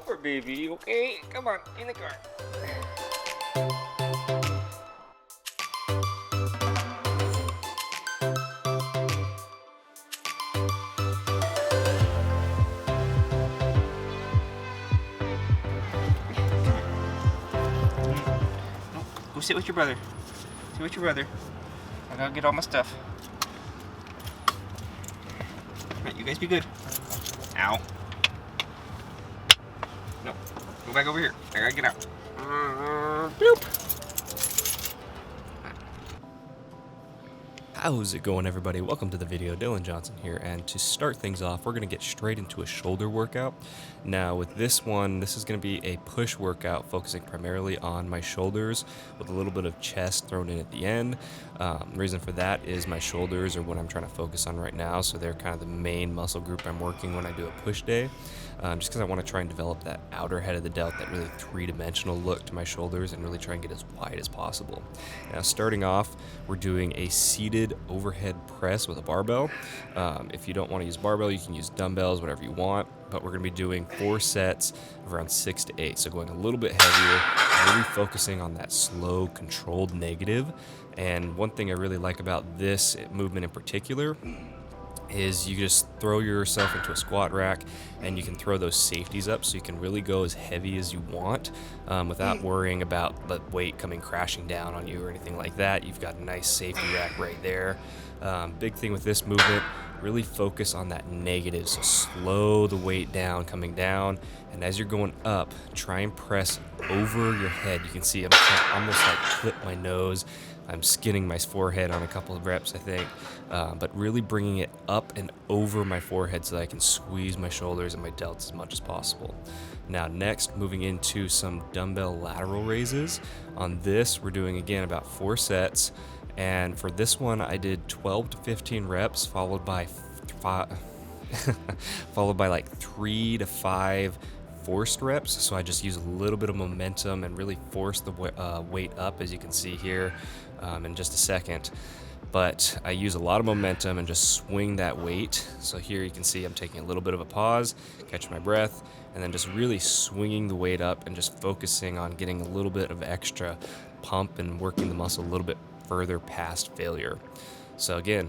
over, baby, okay? Come on, in the car. No, go sit with your brother. Sit with your brother. I gotta get all my stuff. Alright, you guys be good. Ow. No, go back over here. I gotta get out. Bloop. How's it going, everybody? Welcome to the video. Dylan Johnson here, and to start things off, we're going to get straight into a shoulder workout. Now with this one, this is going to be a push workout focusing primarily on my shoulders with a little bit of chest thrown in at the end. The reason for that is my shoulders are what I'm trying to focus on right now, so they're kind of the main muscle group I'm working when I do a push day. Just because I want to try and develop that outer head of the delt, that really three-dimensional look to my shoulders, and really try and get as wide as possible. Now starting off, we're doing a seated overhead press with a barbell. If you don't want to use barbell, you can use dumbbells, whatever you want, but we're going to be doing 4 sets of around 6 to 8, so going a little bit heavier, really focusing on that slow, controlled negative. And one thing I really like about this movement in particular is you just throw yourself into a squat rack and you can throw those safeties up, so you can really go as heavy as you want without worrying about the weight coming crashing down on you or anything like that. You've got a nice safety rack right there. Big thing with this movement, really focus on that negative, so slow the weight down coming down, and as you're going up, try and press over your head. You can see I'm almost like clip my nose. I'm skinning my forehead on a couple of reps, I think, but really bringing it up and over my forehead so that I can squeeze my shoulders and my delts as much as possible. Now next, moving into some dumbbell lateral raises. On this, we're doing again about 4 sets, and for this one I did 12 to 15 reps followed by like 3 to 5 forced reps. So I just use a little bit of momentum and really force the weight up, as you can see here in just a second. But I use a lot of momentum and just swing that weight. So here you can see I'm taking a little bit of a pause, catch my breath, and then just really swinging the weight up and just focusing on getting a little bit of extra pump and working the muscle a little bit further past failure. So again,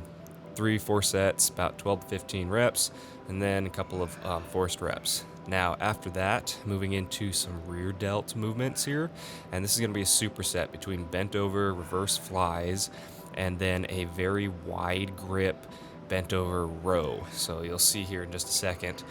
3-4 sets, about 12 to 15 reps, and then a couple of forced reps. Now after that, moving into some rear delt movements here, and this is going to be a superset between bent over reverse flies and then a very wide grip bent over row. So you'll see here in just a second,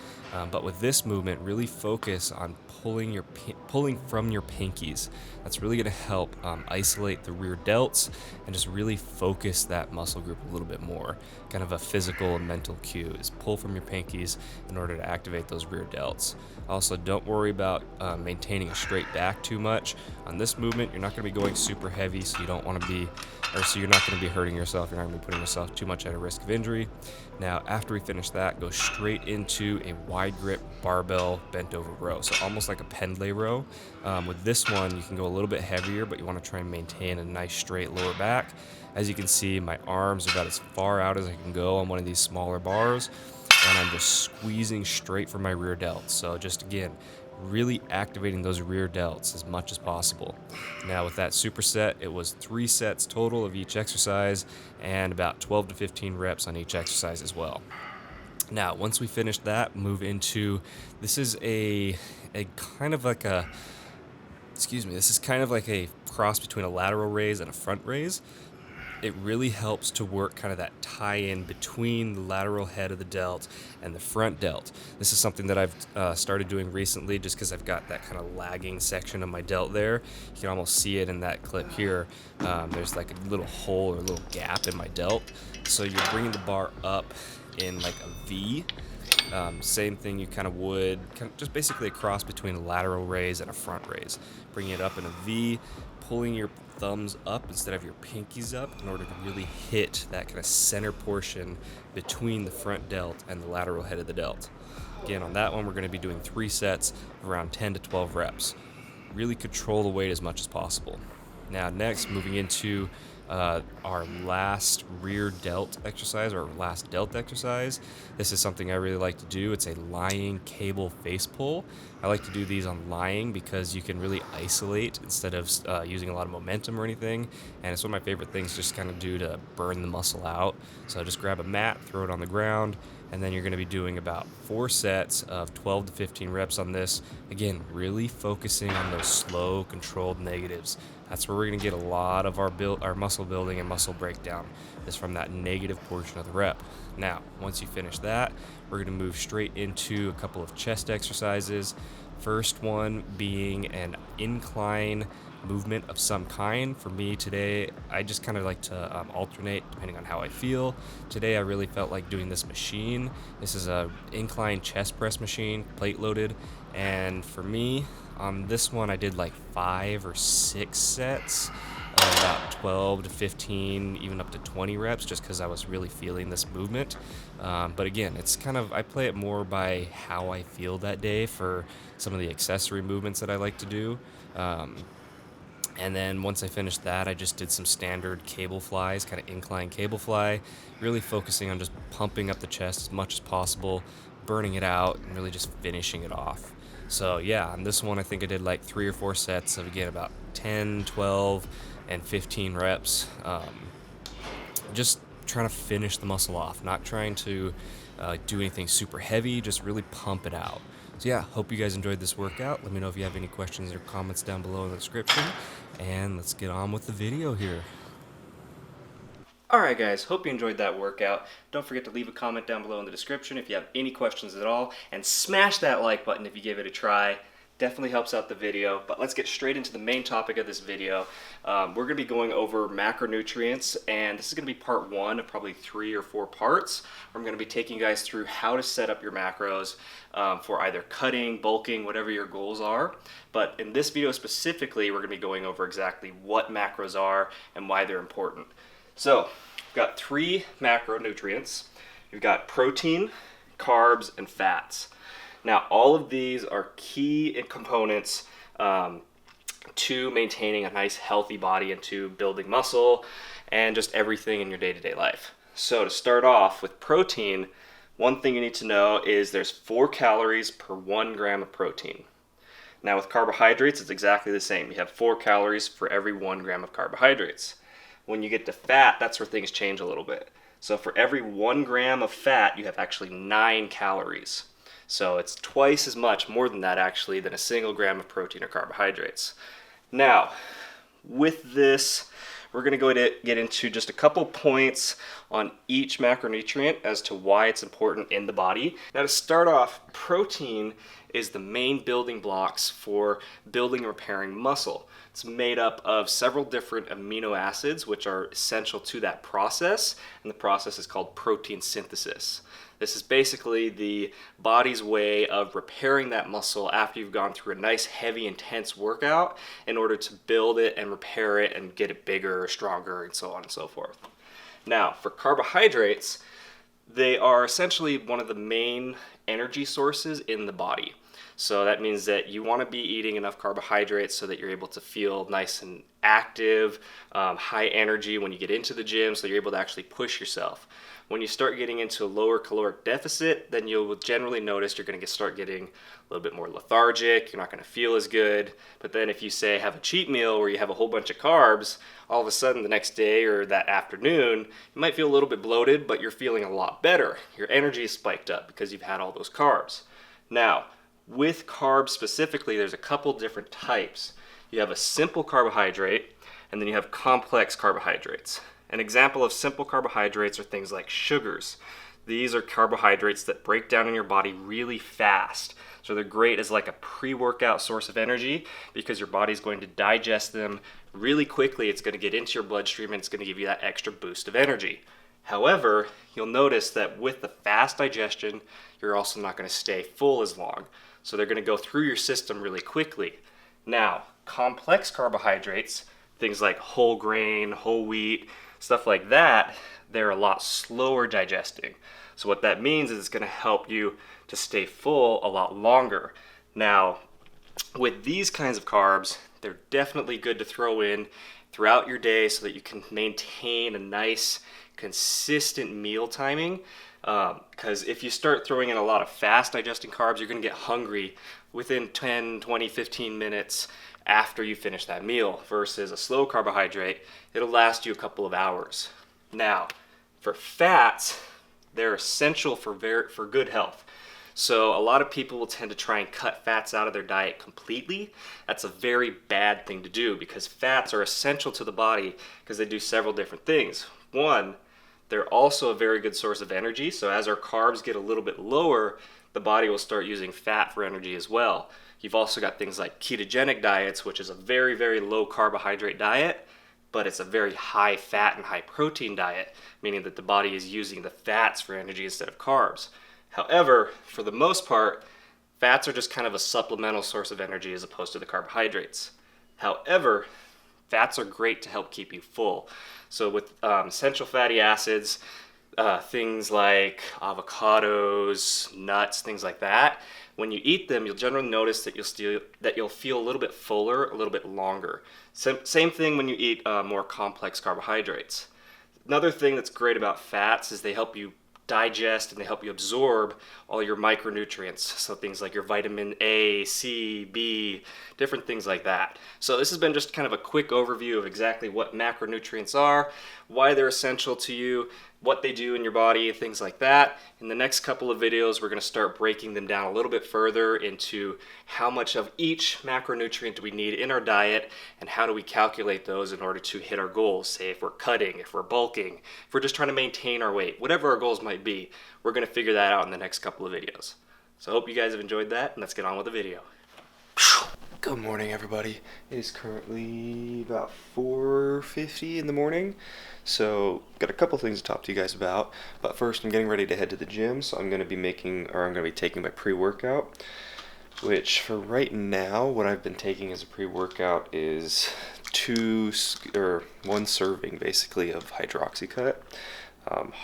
but with this movement, really focus on pulling from your pinkies. That's really going to help isolate the rear delts and just really focus that muscle group a little bit more. Kind of a physical and mental cue is pull from your pinkies in order to activate those rear delts. Also, don't worry about maintaining a straight back too much. On this movement, you're not going to be going super heavy, so you don't want to be, or so you're not going to be hurting yourself. You're not going to be putting yourself too much at a risk of injury. Now, after we finish that, go straight into a wide grip barbell bent over row. So almost like a pendlay row. With this one, you can go a little bit heavier, but you want to try and maintain a nice straight lower back. As you can see, my arms are about as far out as I can go on one of these smaller bars, and I'm just squeezing straight from my rear delts. So just again, really activating those rear delts as much as possible. Now with that superset, it was 3 sets total of each exercise and about 12 to 15 reps on each exercise as well. Now once we finish that, move into, this is a kind of like a, this is kind of like a cross between a lateral raise and a front raise. It really helps to work kind of that tie-in between the lateral head of the delt and the front delt. This is something that I've started doing recently just because I've got that kind of lagging section of my delt there. You can almost see it in that clip here. There's like a little hole or a little gap in my delt. So you're bringing the bar up in like a V. Same thing you kind of would, just basically a cross between a lateral raise and a front raise. Bringing it up in a V, pulling your thumbs up instead of your pinkies up in order to really hit that kind of center portion between the front delt and the lateral head of the delt. Again, on that one, we're going to be doing 3 sets of around 10 to 12 reps. Really control the weight as much as possible. Now next, moving into our last rear delt exercise, or last delt exercise. This is something I really like to do. It's a lying cable face pull. I like to do these on lying because you can really isolate instead of using a lot of momentum or anything. And it's one of my favorite things just kind of do to burn the muscle out. So just grab a mat, throw it on the ground, and then you're going to be doing about 4 sets of 12 to 15 reps on this. Again, really focusing on those slow, controlled negatives. That's where we're going to get a lot of our muscle building and muscle breakdown, is from that negative portion of the rep. Now, once you finish that, we're going to move straight into a couple of chest exercises. First one being an incline movement of some kind. For me today, I just kind of like to alternate depending on how I feel. Today I really felt like doing this machine. This is a incline chest press machine, plate loaded, and for me on this one I did like 5 or 6 sets of about 12 to 15, even up to 20 reps, just because I was really feeling this movement. But again, it's kind of, I play it more by how I feel that day for some of the accessory movements that I like to do. And then once I finished that, I just did some standard cable flies, kind of incline cable fly, really focusing on just pumping up the chest as much as possible, burning it out, and really just finishing it off. So yeah, on this one, I think I did like 3 or 4 sets of, again, about 10, 12, and 15 reps. Just trying to finish the muscle off, not trying to do anything super heavy, just really pump it out. So yeah, hope you guys enjoyed this workout. Let me know if you have any questions or comments down below in the description, and let's get on with the video here. Alright guys, hope you enjoyed that workout. Don't forget to leave a comment down below in the description if you have any questions at all, and smash that like button if you give it a try. Definitely helps out the video. But let's get straight into the main topic of this video. We're going to be going over macronutrients, and this is going to be part 1 of probably 3 or 4 parts. I'm going to be taking you guys through how to set up your macros for either cutting, bulking, whatever your goals are. But in this video specifically, we're going to be going over exactly what macros are and why they're important. So we've got 3 macronutrients. You've got protein, carbs, and fats. Now, all of these are key components to maintaining a nice healthy body and to building muscle and just everything in your day-to-day life. So to start off with protein, one thing you need to know is there's 4 calories per 1 gram of protein. Now with carbohydrates, it's exactly the same. You have 4 calories for every 1 gram of carbohydrates. When you get to fat, that's where things change a little bit. So for every 1 gram of fat, you have actually 9 calories. So it's twice as much, more than that actually, than a single gram of protein or carbohydrates. Now, with this, we're going to go to get into just a couple points on each macronutrient as to why it's important in the body. Now to start off, protein is the main building blocks for building and repairing muscle. It's made up of several different amino acids which are essential to that process, and the process is called protein synthesis. This is basically the body's way of repairing that muscle after you've gone through a nice, heavy, intense workout in order to build it and repair it and get it bigger or stronger and so on and so forth. Now, for carbohydrates, they are essentially one of the main energy sources in the body. So that means that you want to be eating enough carbohydrates so that you're able to feel nice and active, high energy when you get into the gym, so you're able to actually push yourself. When you start getting into a lower caloric deficit, then you'll generally notice you're going to start getting a little bit more lethargic, you're not going to feel as good. But then if you say have a cheat meal where you have a whole bunch of carbs, all of a sudden the next day or that afternoon, you might feel a little bit bloated, but you're feeling a lot better. Your energy is spiked up because you've had all those carbs. Now, with carbs specifically, there's a couple different types. You have a simple carbohydrate, and then you have complex carbohydrates. An example of simple carbohydrates are things like sugars. These are carbohydrates that break down in your body really fast. So they're great as like a pre-workout source of energy because your body's going to digest them really quickly. It's going to get into your bloodstream and it's going to give you that extra boost of energy. However, you'll notice that with the fast digestion, you're also not going to stay full as long. So they're going to go through your system really quickly. Now, complex carbohydrates, things like whole grain, whole wheat, stuff like that, they're a lot slower digesting. So what that means is it's going to help you to stay full a lot longer. Now, with these kinds of carbs, they're definitely good to throw in throughout your day so that you can maintain a nice, consistent meal timing. Because if you start throwing in a lot of fast digesting carbs, you're going to get hungry within 10, 20, 15 minutes after you finish that meal, versus a slow carbohydrate, it'll last you a couple of hours. Now, for fats, they're essential for good health. So a lot of people will tend to try and cut fats out of their diet completely. That's a very bad thing to do, because fats are essential to the body because they do several different things. One, they're also a very good source of energy. So as our carbs get a little bit lower, the body will start using fat for energy as well. You've also got things like ketogenic diets, which is a very, very low carbohydrate diet, but it's a very high fat and high protein diet, meaning that the body is using the fats for energy instead of carbs. However, for the most part, fats are just kind of a supplemental source of energy as opposed to the carbohydrates. However, fats are great to help keep you full. So with essential fatty acids, things like avocados, nuts, things like that, when you eat them, you'll generally notice that you'll feel a little bit fuller, a little bit longer. Same thing when you eat more complex carbohydrates. Another thing that's great about fats is they help you digest and they help you absorb all your micronutrients. So things like your vitamin A, C, B, different things like that. So this has been just kind of a quick overview of exactly what macronutrients are, why they're essential to you, what they do in your body, things like that. In the next couple of videos, we're going to start breaking them down a little bit further into how much of each macronutrient do we need in our diet and how do we calculate those in order to hit our goals. Say if we're cutting, if we're bulking, if we're just trying to maintain our weight, whatever our goals might be, we're going to figure that out in the next couple of videos. So I hope you guys have enjoyed that, and let's get on with the video. Good morning, everybody. It is currently about 4:50 in the morning, so got a couple things to talk to you guys about. But first, I'm getting ready to head to the gym, so I'm going to be taking my pre-workout, which for right now, what I've been taking as a pre-workout is one serving basically of Hydroxycut,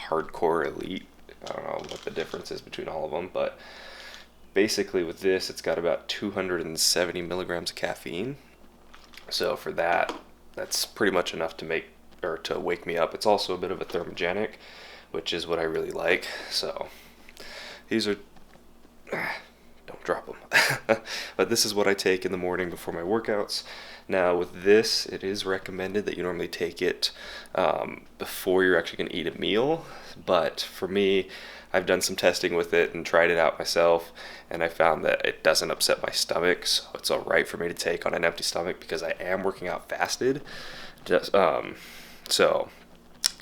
Hardcore Elite. I don't know what the difference is between all of them, but basically with this, it's got about 270 milligrams of caffeine. So for that, that's pretty much enough to wake me up. It's also a bit of a thermogenic, which is what I really like. So these are, don't drop them. But this is what I take in the morning before my workouts. Now with this, it is recommended that you normally take it before you're actually going to eat a meal. But for me, I've done some testing with it and tried it out myself, and I found that it doesn't upset my stomach, so it's alright for me to take on an empty stomach because I am working out fasted. So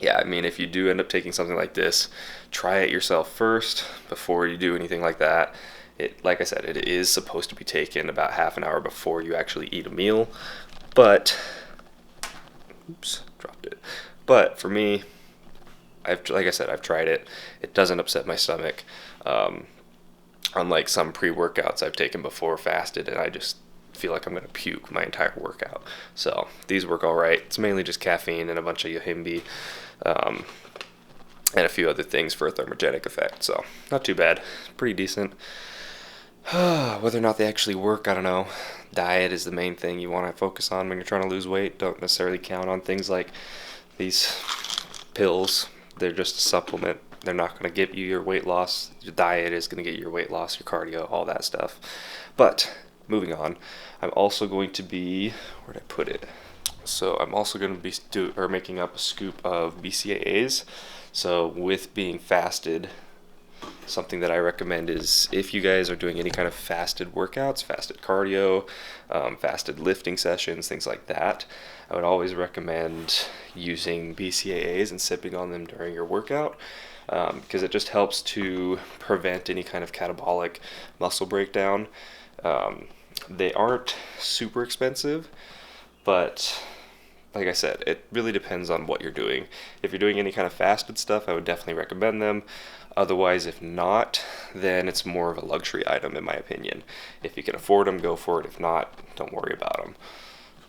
yeah, I mean, if you do end up taking something like this, try it yourself first before you do anything like that. Like I said, it is supposed to be taken about half an hour before you actually eat a meal, but But for me, like I said, I've tried it. It doesn't upset my stomach. Unlike some pre-workouts I've taken before fasted, and I just feel like I'm going to puke my entire workout. So these work all right. It's mainly just caffeine and a bunch of yohimbe, and a few other things for a thermogenic effect. So not too bad. Pretty decent. Whether or not they actually work, I don't know. Diet is the main thing you want to focus on when you're trying to lose weight. Don't necessarily count on things like these pills. They're just a supplement. They're not going to give you your weight loss. Your diet is going to get you your weight loss, your cardio, all that stuff. But moving on, I'm also going to be, where'd I put it? So I'm also going to be making up a scoop of BCAAs. So with being fasted, something that I recommend is if you guys are doing any kind of fasted workouts, fasted cardio, fasted lifting sessions, things like that, I would always recommend using BCAAs and sipping on them during your workout, because it just helps to prevent any kind of catabolic muscle breakdown. They aren't super expensive, but like I said, it really depends on what you're doing. If you're doing any kind of fasted stuff, I would definitely recommend them. Otherwise, if not, then it's more of a luxury item in my opinion. If you can afford them, go for it. If not, don't worry about them.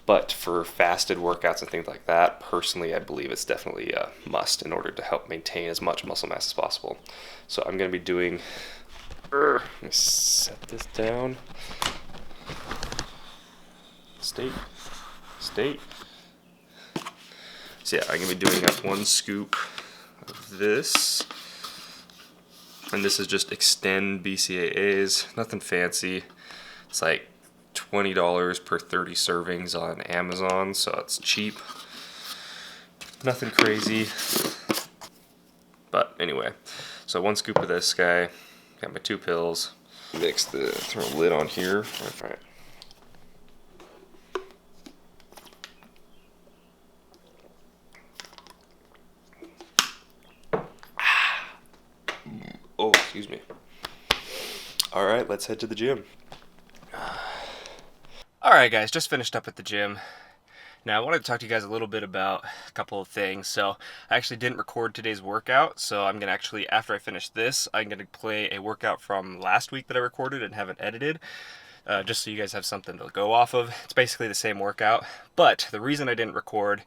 But for fasted workouts and things like that, personally, I believe it's definitely a must in order to help maintain as much muscle mass as possible. So I'm going to be doing, let me set this down. State. So yeah, I'm gonna be doing up 1 scoop of this. And this is just Extend BCAAs, nothing fancy. It's like $20 per 30 servings on Amazon, so it's cheap. Nothing crazy. But anyway, so 1 scoop of this guy. Got my 2 pills. Throw a lid on here. All right. Oh, excuse me. All right, let's head to the gym. Alright guys, just finished up at the gym. Now I wanted to talk to you guys a little bit about a couple of things. So I actually didn't record today's workout, so I'm going to actually, after I finish this, I'm going to play a workout from last week that I recorded and haven't edited. Just so you guys have something to go off of. It's basically the same workout, but the reason I didn't record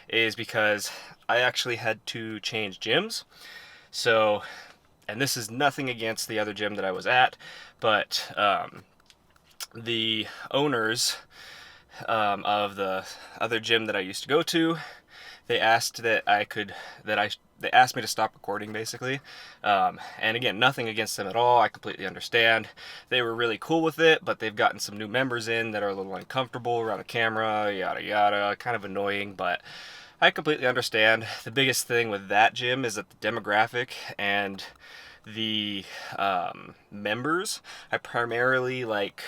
is because I actually had to change gyms. So, and this is nothing against the other gym that I was at, but the owners of the other gym that I used to go to, they asked that they asked me to stop recording, basically. And again, nothing against them at all. I completely understand. They were really cool with it, but they've gotten some new members in that are a little uncomfortable around a camera, yada yada, kind of annoying, but I completely understand. The biggest thing with that gym is that the demographic and the members are primarily like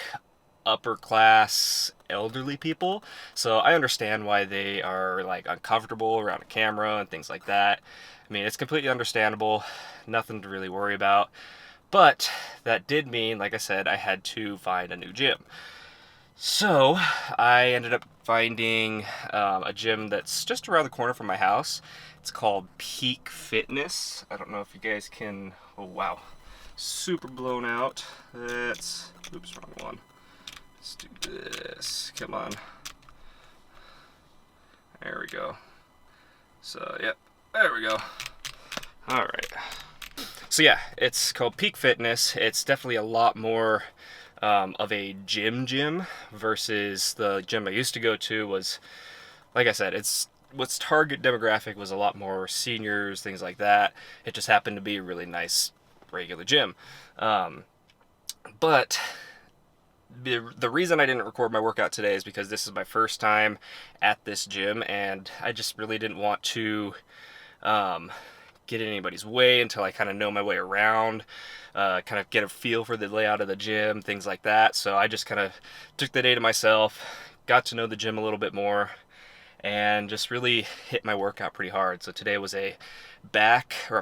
upper class elderly people, so I understand why they are like uncomfortable around a camera and things like that. I mean, it's completely understandable, nothing to really worry about, but that did mean, like I said, I had to find a new gym. So I ended up finding a gym that's just around the corner from my house. It's called Peak Fitness. I don't know if you guys can, oh wow, super blown out. That's, oops, wrong one. Let's do this. Come on. There we go. So, yep. There we go. All right. So, yeah, it's called Peak Fitness. It's definitely a lot more of a gym versus the gym I used to go to was, like I said, what's target demographic was a lot more seniors, things like that. It just happened to be a really nice regular gym. But the reason I didn't record my workout today is because this is my first time at this gym, and I just really didn't want to get in anybody's way until I kind of know my way around, kind of get a feel for the layout of the gym, things like that. So I just kind of took the day to myself, got to know the gym a little bit more, and just really hit my workout pretty hard. So today was a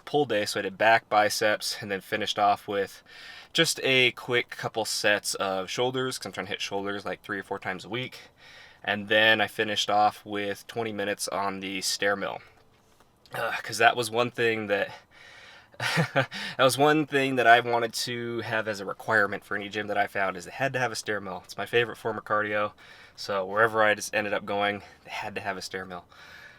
pull day, so I did back, biceps, and then finished off with just a quick couple sets of shoulders, because I'm trying to hit shoulders like 3 or 4 times a week. And then I finished off with 20 minutes on the stair mill, because that was one thing that I wanted to have as a requirement for any gym that I found, is they had to have a stair mill. It's my favorite form of cardio, so wherever I just ended up going, they had to have a stair mill.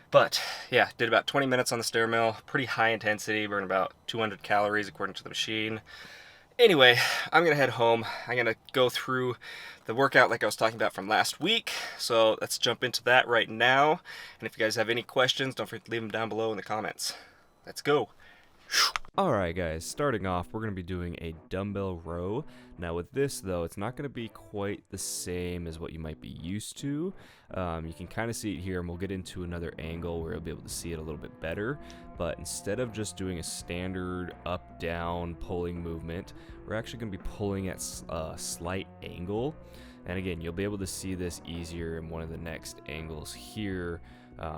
But yeah, did about 20 minutes on the stair mill, pretty high intensity, burned about 200 calories according to the machine. Anyway, I'm going to head home. I'm going to go through the workout like I was talking about from last week. So let's jump into that right now. And if you guys have any questions, don't forget to leave them down below in the comments. Let's go. Alright guys, starting off, we're going to be doing a dumbbell row. Now with this though, it's not going to be quite the same as what you might be used to. You can kind of see it here, and we'll get into another angle where you'll be able to see it a little bit better. But instead of just doing a standard up-down pulling movement, we're actually going to be pulling at a slight angle. And again, you'll be able to see this easier in one of the next angles here.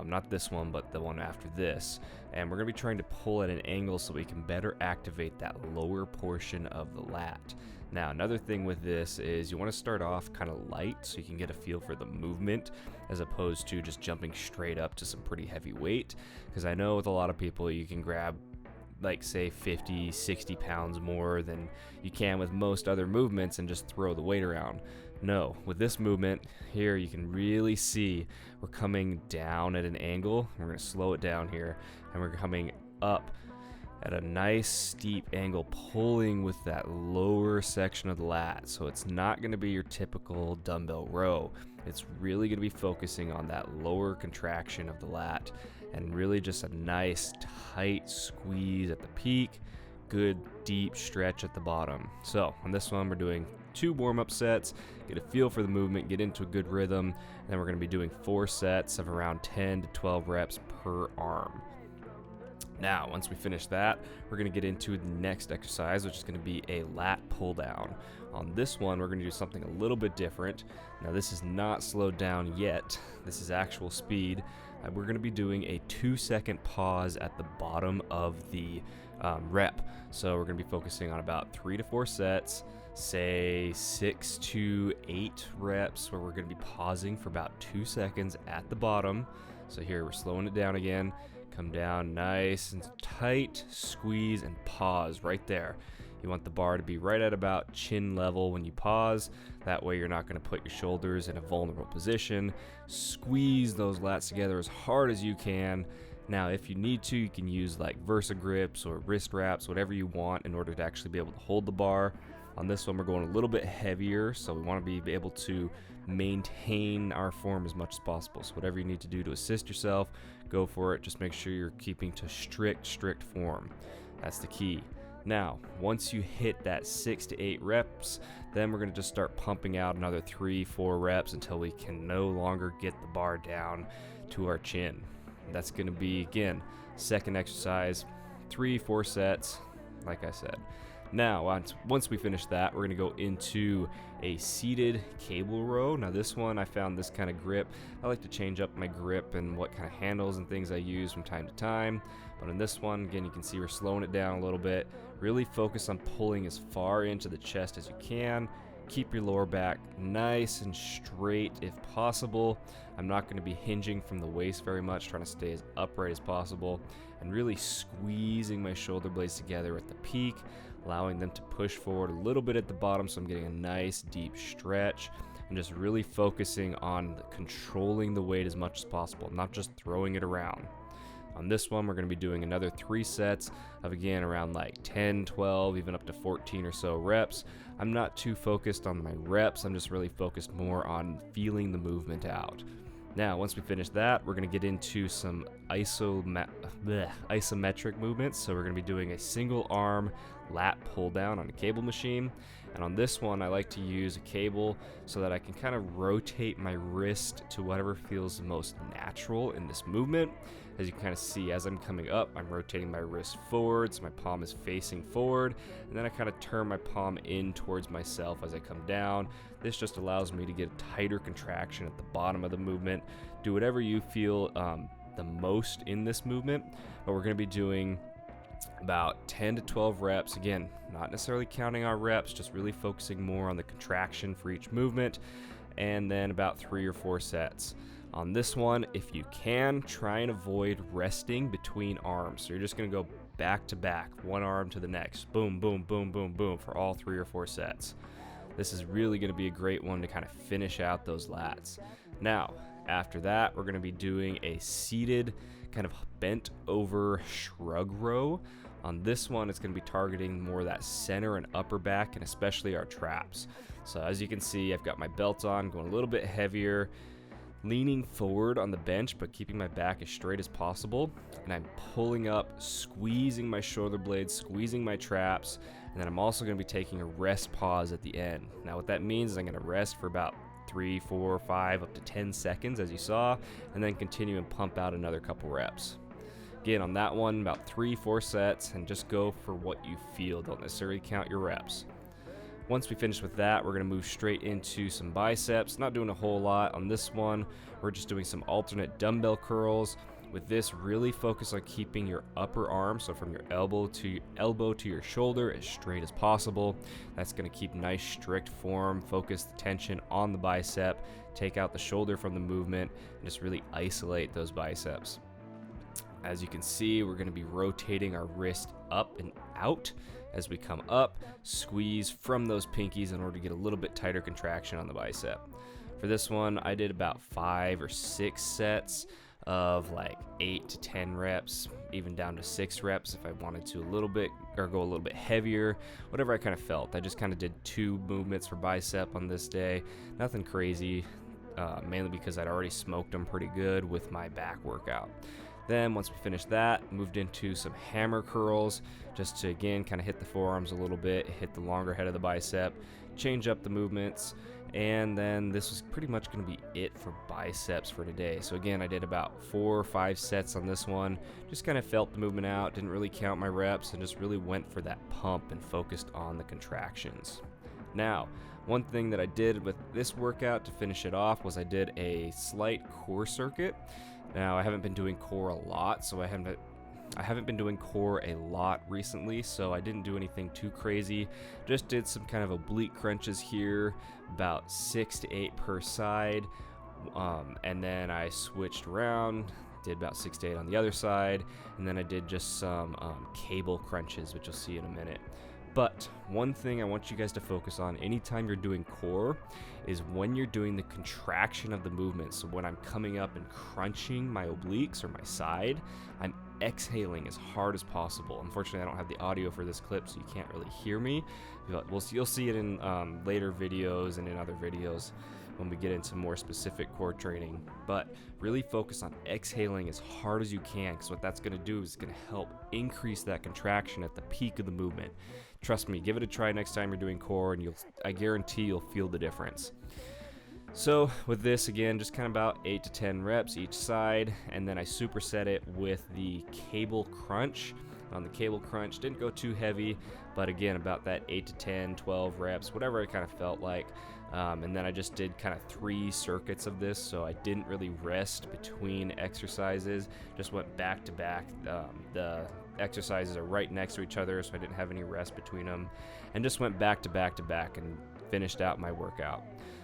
Not this one, but the one after this. And we're going to be trying to pull at an angle so we can better activate that lower portion of the lat. Now, another thing with this is you want to start off kind of light so you can get a feel for the movement, as opposed to just jumping straight up to some pretty heavy weight. Because I know with a lot of people, you can grab like say 50, 60 pounds more than you can with most other movements and just throw the weight around. No, with this movement here, you can really see we're coming down at an angle. We're going to slow it down here, and we're coming up at a nice steep angle, pulling with that lower section of the lat. So it's not going to be your typical dumbbell row. It's really going to be focusing on that lower contraction of the lat and really just a nice tight squeeze at the peak, good deep stretch at the bottom. So on this one, we're doing 2 warm-up sets, get a feel for the movement, get into a good rhythm, and then we're going to be doing 4 sets of around 10 to 12 reps per arm. Now, once we finish that, we're going to get into the next exercise, which is going to be a lat pull down. On this one, we're going to do something a little bit different. Now, this is not slowed down yet. This is actual speed. We're going to be doing a 2-second pause at the bottom of the rep. So we're going to be focusing on about 3 to 4 sets, say 6 to 8 reps, where we're going to be pausing for about 2 seconds at the bottom. So here we're slowing it down again. Come down nice and tight, squeeze and pause right there. You want the bar to be right at about chin level when you pause. That way you're not going to put your shoulders in a vulnerable position. Squeeze those lats together as hard as you can. Now, if you need to, you can use like Versa grips or wrist wraps, whatever you want in order to actually be able to hold the bar. On this one, we're going a little bit heavier, so we want to be able to maintain our form as much as possible. So whatever you need to do to assist yourself, go for it. Just make sure you're keeping to strict form. That's the key. Now, once you hit that 6 to 8 reps, then we're going to just start pumping out another 3-4 reps until we can no longer get the bar down to our chin. That's going to be, again, second exercise, 3-4 sets, like I said. Now, once we finish that, we're going to go into a seated cable row. Now, this one, I found this kind of grip. I like to change up my grip and what kind of handles and things I use from time to time. But on this one, again, you can see we're slowing it down a little bit. Really focus on pulling as far into the chest as you can. Keep your lower back nice and straight if possible. I'm not going to be hinging from the waist very much, trying to stay as upright as possible, and really squeezing my shoulder blades together at the peak, allowing them to push forward a little bit at the bottom so I'm getting a nice deep stretch, and just really focusing on controlling the weight as much as possible, not just throwing it around. On this one, we're going to be doing another 3 sets of, again, around like 10, 12, even up to 14 or so reps. I'm not too focused on my reps. I'm just really focused more on feeling the movement out. Now, once we finish that, we're going to get into some isometric movements. So we're going to be doing a single arm lat pull down on a cable machine. And on this one, I like to use a cable so that I can kind of rotate my wrist to whatever feels the most natural in this movement. As you can kind of see, as I'm coming up, I'm rotating my wrist forward, so my palm is facing forward, and then I kind of turn my palm in towards myself as I come down. This just allows me to get a tighter contraction at the bottom of the movement. Do whatever you feel the most in this movement, but we're going to be doing about 10 to 12 reps. Again, not necessarily counting our reps, just really focusing more on the contraction for each movement, and then about 3 or 4 sets. On this one, if you can, try and avoid resting between arms. So you're just going to go back to back, one arm to the next, boom, boom, boom, boom, boom, for all 3 or 4 sets. This is really going to be a great one to kind of finish out those lats. Now, after that, we're going to be doing a seated kind of bent over shrug row. On this one, it's going to be targeting more that center and upper back, and especially our traps. So as you can see, I've got my belt on, going a little bit heavier, leaning forward on the bench, but keeping my back as straight as possible. And I'm pulling up, squeezing my shoulder blades, squeezing my traps. And then I'm also going to be taking a rest pause at the end. Now what that means is I'm going to rest for about 3, 4, 5, up to 10 seconds, as you saw, and then continue and pump out another couple reps. Again, on that one, about 3, 4 sets, and just go for what you feel. Don't necessarily count your reps. Once we finish with that, we're going to move straight into some biceps. Not doing a whole lot on this one. We're just doing some alternate dumbbell curls. With this, really focus on keeping your upper arm, so from your elbow to your shoulder, as straight as possible. That's going to keep nice strict form, focus the tension on the bicep, take out the shoulder from the movement, and just really isolate those biceps. As you can see, we're going to be rotating our wrist up and out as we come up, squeeze from those pinkies in order to get a little bit tighter contraction on the bicep. For this one, I did about 5 or 6 sets of like 8 to 10 reps, even down to 6 reps if I wanted to a little bit, or go a little bit heavier, whatever I kind of felt. I just kind of did 2 movements for bicep on this day, nothing crazy, mainly because I'd already smoked them pretty good with my back workout. Then once we finished that, moved into some hammer curls, just to again kind of hit the forearms a little bit, hit the longer head of the bicep, change up the movements. And then this was pretty much going to be it for biceps for today. So again, I did about 4 or 5 sets on this one. Just kind of felt the movement out, didn't really count my reps, and just really went for that pump and focused on the contractions. Now, one thing that I did with this workout to finish it off was I did a slight core circuit. Now, I haven't been doing core a lot, so I haven't been doing core a lot recently, so I didn't do anything too crazy. Just did some kind of oblique crunches here, about 6 to 8 per side, and then I switched around, did about 6 to 8 on the other side, and then I did just some cable crunches, which you'll see in a minute. But one thing I want you guys to focus on anytime you're doing core is when you're doing the contraction of the movement. So when I'm coming up and crunching my obliques or my side, I'm exhaling as hard as possible. Unfortunately, I don't have the audio for this clip, so you can't really hear me. You'll see it in later videos and in other videos when we get into more specific core training. But really focus on exhaling as hard as you can, because what that's going to do is going to help increase that contraction at the peak of the movement. Trust me, give it a try next time you're doing core, and I guarantee you'll feel the difference. So with this, again, just kind of about 8 to 10 reps each side, and then I superset it with the cable crunch. On the cable crunch, didn't go too heavy, but again, about that 8 to 10, 12 reps, whatever it kind of felt like. And then I just did kind of 3 circuits of this, so I didn't really rest between exercises, just went back to back. The exercises are right next to each other, so I didn't have any rest between them, and just went back to back to back and finished out my workout.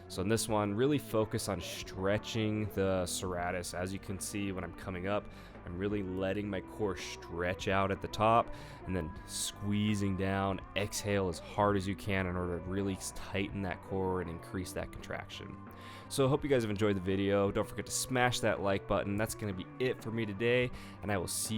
So in this one, really focus on stretching the serratus. As you can see, when I'm coming up, I'm really letting my core stretch out at the top and then squeezing down. Exhale as hard as you can in order to really tighten that core and increase that contraction. So I hope you guys have enjoyed the video. Don't forget to smash that like button. That's going to be it for me today, and I will see